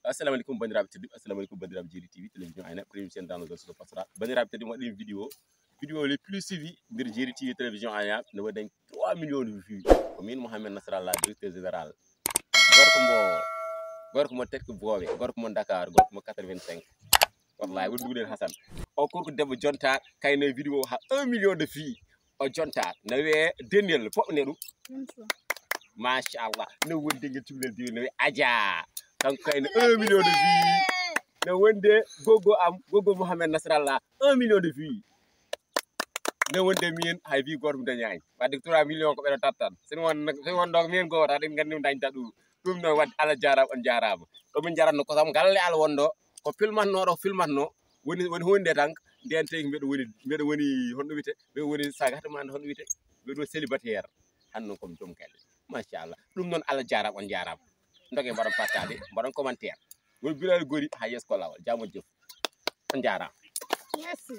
assalamu alaikum bandiraɓe tedduɓe assalamu alaikum bandiraɓe jeeli tv télévision ayna premier chaîne dans le zone soto pastoral bandiraɓe tedduɓe waɗi vidéo les plus suivis bir jeeli tv télévision ayna ne waɗi 3 millions de vues ko min Mouhamed Nasrallah directeur général gorko mo tekki booɓe gorko mo Dakar gorko mo 85 wallahi woni ɗuguɗen Hassane o korko debbo jonta kayno vidéo ha 1 million de vues o jonta no wiye deniel poɓne ɗum machallah no wonde ngel cukalel diwi no wiye Adja kanko kayno 1 million de vues no wonde gogo Mouhamed Nasrallah 1 million de vues no wonde min hay wi goto mo dañani wadde 3 millions ko ɓeɗo tattan sino won donc min goto aɗen gandi dañta ɗum noon wadde Allah jarama on jarama ɗomin jaratno ko sam galle Allah wonɗo ko filmatno woni hunde tan nden tagi mbeɗo woni honɗo wiyete mbeɗo woni sagata ma honɗo wiyete mbeɗo célibataire hanno komi joom galle machallah ɗum noon Allah jarama on jarama dogue mbaɗon partage mbaɗon commentaire woni bilal gori ha yeeso ko lawol jamo joof on jarama. Merci.